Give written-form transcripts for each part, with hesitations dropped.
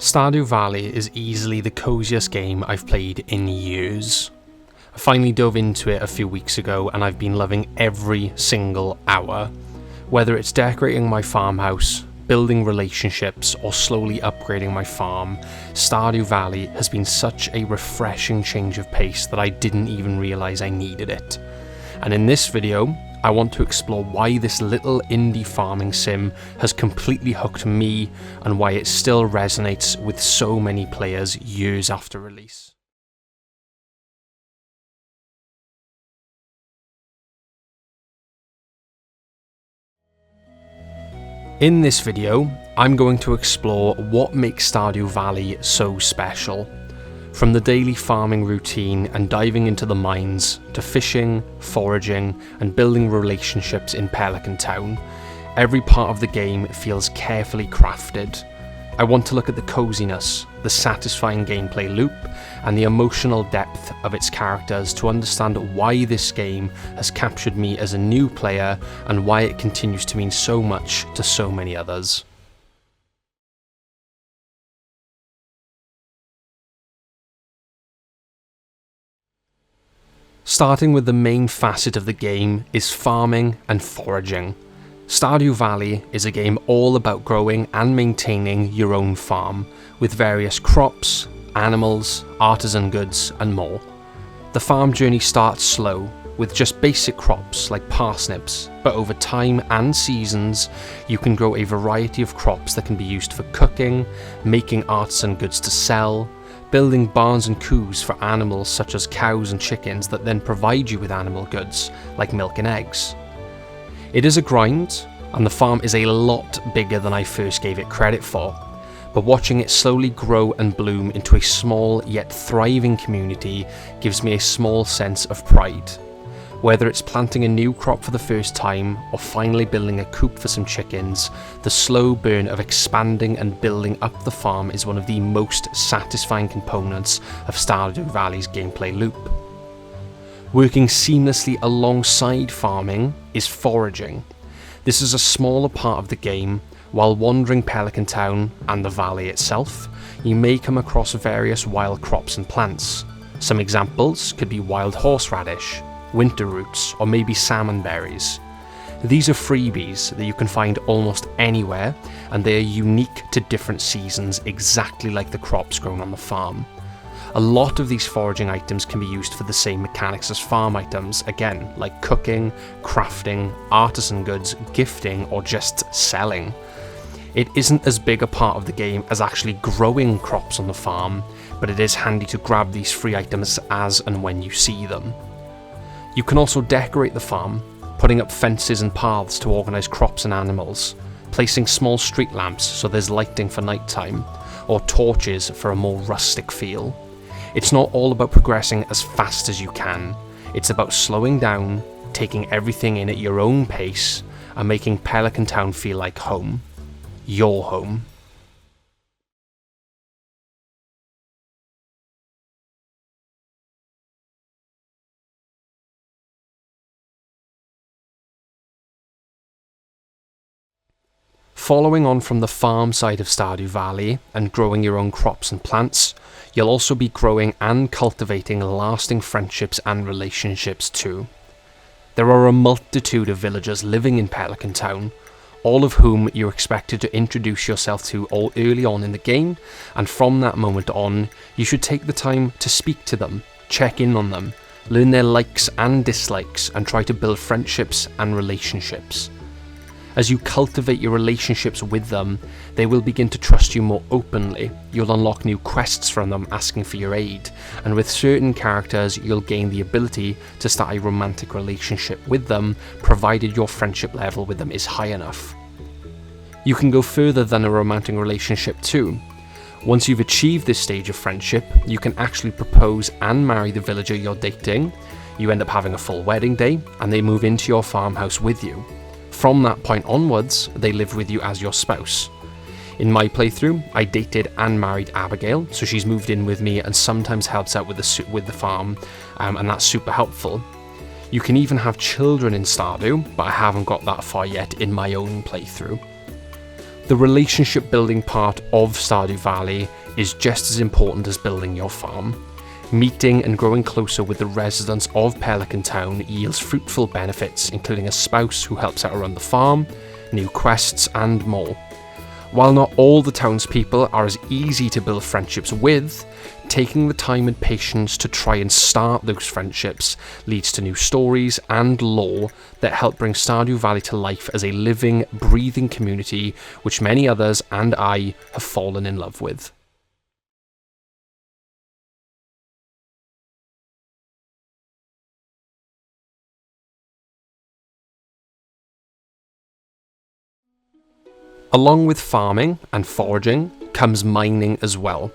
Stardew Valley is easily the coziest game I've played in years. I finally dove into it a few weeks ago and I've been loving every single hour. Whether it's decorating my farmhouse, building relationships, or slowly upgrading my farm, Stardew Valley has been such a refreshing change of pace that I didn't even realise I needed it. And in this video, I want to explore why this little indie farming sim has completely hooked me and why it still resonates with so many players years after release. In this video, I'm going to explore what makes Stardew Valley so special. From the daily farming routine and diving into the mines, to fishing, foraging, and building relationships in Pelican Town, every part of the game feels carefully crafted. I want to look at the coziness, the satisfying gameplay loop, and the emotional depth of its characters to understand why this game has captured me as a new player and why it continues to mean so much to so many others. Starting with the main facet of the game is farming and foraging. Stardew Valley is a game all about growing and maintaining your own farm, with various crops, animals, artisan goods, and more. The farm journey starts slow, with just basic crops like parsnips, but over time and seasons, you can grow a variety of crops that can be used for cooking, making artisan goods to sell, building barns and coos for animals such as cows and chickens that then provide you with animal goods like milk and eggs. It is a grind, and the farm is a lot bigger than I first gave it credit for, but watching it slowly grow and bloom into a small yet thriving community gives me a small sense of pride. Whether it's planting a new crop for the first time or finally building a coop for some chickens, the slow burn of expanding and building up the farm is one of the most satisfying components of Stardew Valley's gameplay loop. Working seamlessly alongside farming is foraging. This is a smaller part of the game. While wandering Pelican Town and the valley itself, you may come across various wild crops and plants. Some examples could be wild horseradish, winter roots, or maybe salmon berries. These are freebies that you can find almost anywhere, and they are unique to different seasons, exactly like the crops grown on the farm. A lot of these foraging items can be used for the same mechanics as farm items, again, like cooking, crafting, artisan goods, gifting, or just selling. It isn't as big a part of the game as actually growing crops on the farm, but it is handy to grab these free items as and when you see them. You can also decorate the farm, putting up fences and paths to organise crops and animals, placing small street lamps so there's lighting for nighttime, or torches for a more rustic feel. It's not all about progressing as fast as you can, it's about slowing down, taking everything in at your own pace, and making Pelican Town feel like home. Your home. Following on from the farm side of Stardew Valley and growing your own crops and plants, you'll also be growing and cultivating lasting friendships and relationships too. There are a multitude of villagers living in Pelican Town, all of whom you're expected to introduce yourself to all early on in the game, and from that moment on, you should take the time to speak to them, check in on them, learn their likes and dislikes, and try to build friendships and relationships. As you cultivate your relationships with them, they will begin to trust you more openly. You'll unlock new quests from them asking for your aid, and with certain characters you'll gain the ability to start a romantic relationship with them, provided your friendship level with them is high enough. You can go further than a romantic relationship too. Once you've achieved this stage of friendship, you can actually propose and marry the villager you're dating. You end up having a full wedding day, and they move into your farmhouse with you. From that point onwards, they live with you as your spouse. In my playthrough, I dated and married Abigail, so she's moved in with me and sometimes helps out with the farm, and that's super helpful. You can even have children in Stardew, but I haven't got that far yet in my own playthrough. The The relationship building part of Stardew Valley is just as important as building your farm. Meeting and growing closer with the residents of Pelican Town yields fruitful benefits, including a spouse who helps out around the farm, new quests, and more. While not all the townspeople are as easy to build friendships with, taking the time and patience to try and start those friendships leads to new stories and lore that help bring Stardew Valley to life as a living, breathing community which many others and I have fallen in love with. Along with farming and foraging comes mining as well.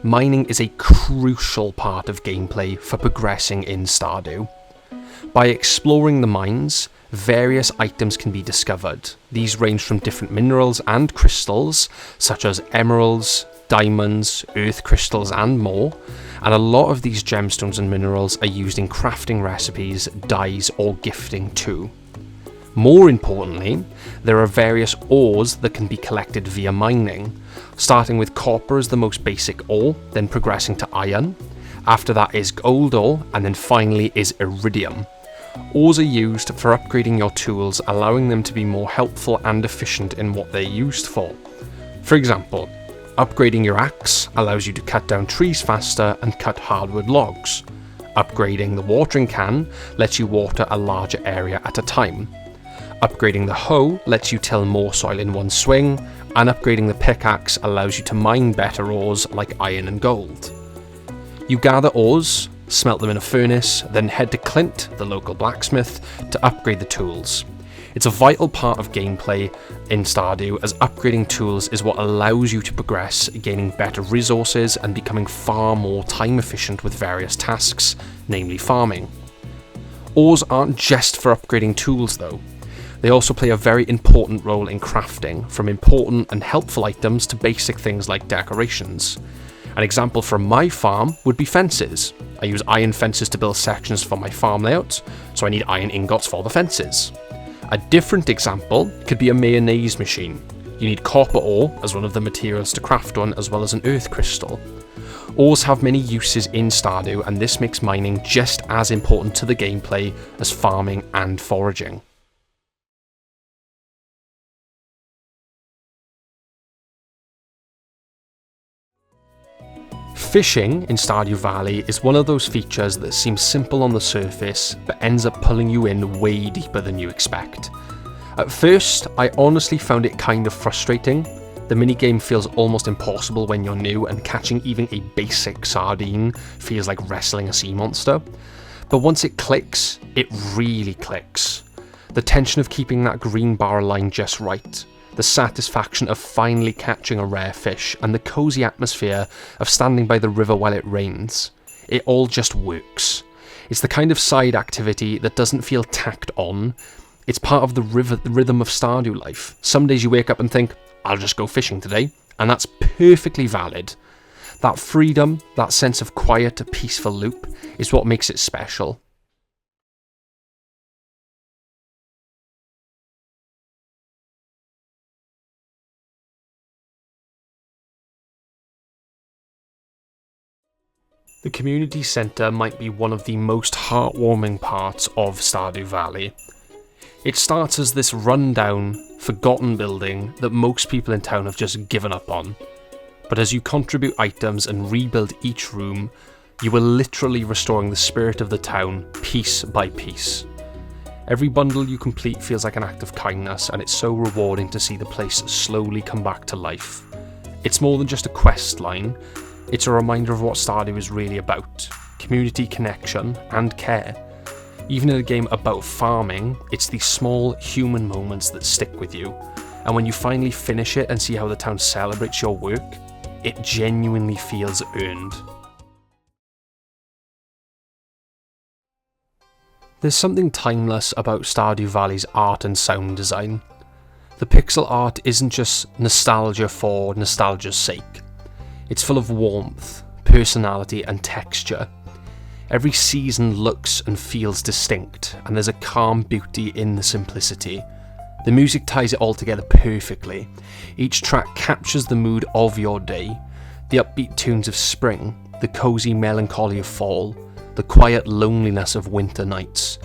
Mining is a crucial part of gameplay for progressing in Stardew. By exploring the mines, various items can be discovered. These range from different minerals and crystals, such as emeralds, diamonds, earth crystals and more, and a lot of these gemstones and minerals are used in crafting recipes, dyes or gifting too. More importantly, there are various ores that can be collected via mining, starting with copper as the most basic ore, then progressing to iron. After that is gold ore, and then finally is iridium. Ores are used for upgrading your tools, allowing them to be more helpful and efficient in what they're used for. For example, upgrading your axe allows you to cut down trees faster and cut hardwood logs. Upgrading the watering can lets you water a larger area at a time. Upgrading the hoe lets you till more soil in one swing, and upgrading the pickaxe allows you to mine better ores like iron and gold. You gather ores, smelt them in a furnace, then head to Clint, the local blacksmith, to upgrade the tools. It's a vital part of gameplay in Stardew, as upgrading tools is what allows you to progress, gaining better resources and becoming far more time efficient with various tasks, namely farming. Ores aren't just for upgrading tools though. They also play a very important role in crafting, from important and helpful items to basic things like decorations. An example from my farm would be fences. I use iron fences to build sections for my farm layout, so I need iron ingots for the fences. A different example could be a mayonnaise machine. You need copper ore as one of the materials to craft one, as well as an earth crystal. Ores have many uses in Stardew, and this makes mining just as important to the gameplay as farming and foraging. Fishing in Stardew Valley is one of those features that seems simple on the surface, but ends up pulling you in way deeper than you expect. At first, I honestly found it kind of frustrating. The minigame feels almost impossible when you're new, and catching even a basic sardine feels like wrestling a sea monster. But once it clicks, it really clicks. The tension of keeping that green bar line just right, the satisfaction of finally catching a rare fish, and the cozy atmosphere of standing by the river while it rains. It all just works. It's the kind of side activity that doesn't feel tacked on. It's part of the rhythm of Stardew life. Some days you wake up and think, I'll just go fishing today, and that's perfectly valid. That freedom, that sense of quiet, peaceful loop, is what makes it special. The community centre might be one of the most heartwarming parts of Stardew Valley. It starts as this rundown, forgotten building that most people in town have just given up on. But as you contribute items and rebuild each room, you are literally restoring the spirit of the town piece by piece. Every bundle you complete feels like an act of kindness, and it's so rewarding to see the place slowly come back to life. It's more than just a quest line. It's a reminder of what Stardew is really about: community connection and care. Even in a game about farming, it's these small human moments that stick with you, and when you finally finish it and see how the town celebrates your work, it genuinely feels earned. There's something timeless about Stardew Valley's art and sound design. The pixel art isn't just nostalgia for nostalgia's sake. It's full of warmth, personality and texture. Every season looks and feels distinct, and there's a calm beauty in the simplicity. The music ties it all together perfectly. Each track captures the mood of your day, the upbeat tunes of spring, the cosy melancholy of fall, the quiet loneliness of winter nights.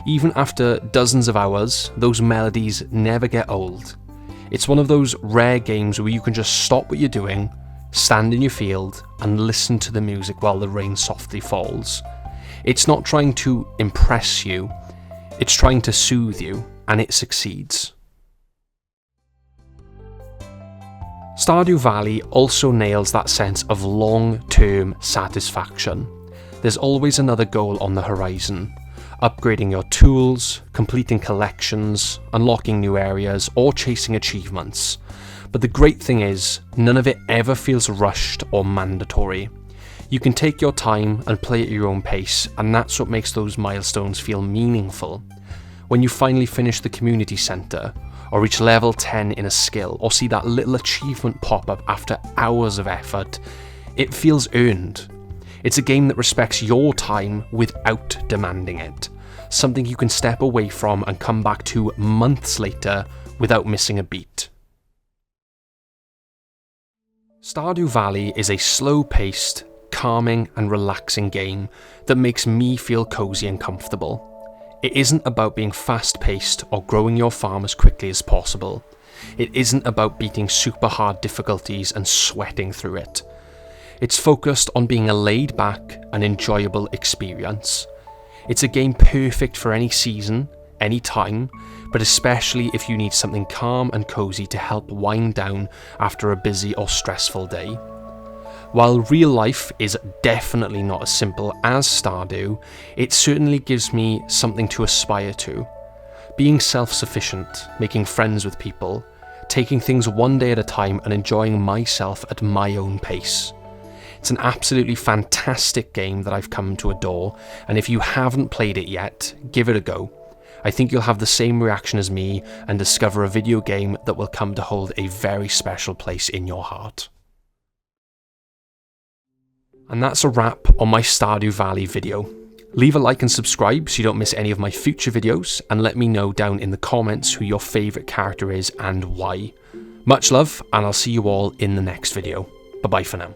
Even after dozens of hours, those melodies never get old. It's one of those rare games where you can just stop what you're doing, stand in your field, and listen to the music while the rain softly falls. It's not trying to impress you, it's trying to soothe you, and it succeeds. Stardew Valley also nails that sense of long-term satisfaction. There's always another goal on the horizon. Upgrading your tools, completing collections, unlocking new areas, or chasing achievements. But the great thing is, none of it ever feels rushed or mandatory. You can take your time and play at your own pace, and that's what makes those milestones feel meaningful. When you finally finish the community centre, or reach level 10 in a skill, or see that little achievement pop up after hours of effort, it feels earned. It's a game that respects your time without demanding it, something you can step away from and come back to months later without missing a beat. Stardew Valley is a slow-paced, calming and relaxing game that makes me feel cozy and comfortable. It isn't about being fast-paced or growing your farm as quickly as possible. It isn't about beating super hard difficulties and sweating through it. It's focused on being a laid-back and enjoyable experience. It's a game perfect for any season, any time, but especially if you need something calm and cozy to help wind down after a busy or stressful day. While real life is definitely not as simple as Stardew, it certainly gives me something to aspire to. Being self-sufficient, making friends with people, taking things one day at a time and enjoying myself at my own pace. It's an absolutely fantastic game that I've come to adore, and if you haven't played it yet, give it a go. I think you'll have the same reaction as me and discover a video game that will come to hold a very special place in your heart. And that's a wrap on my Stardew Valley video. Leave a like and subscribe so you don't miss any of my future videos, and let me know down in the comments who your favourite character is and why. Much love, and I'll see you all in the next video. Bye bye for now.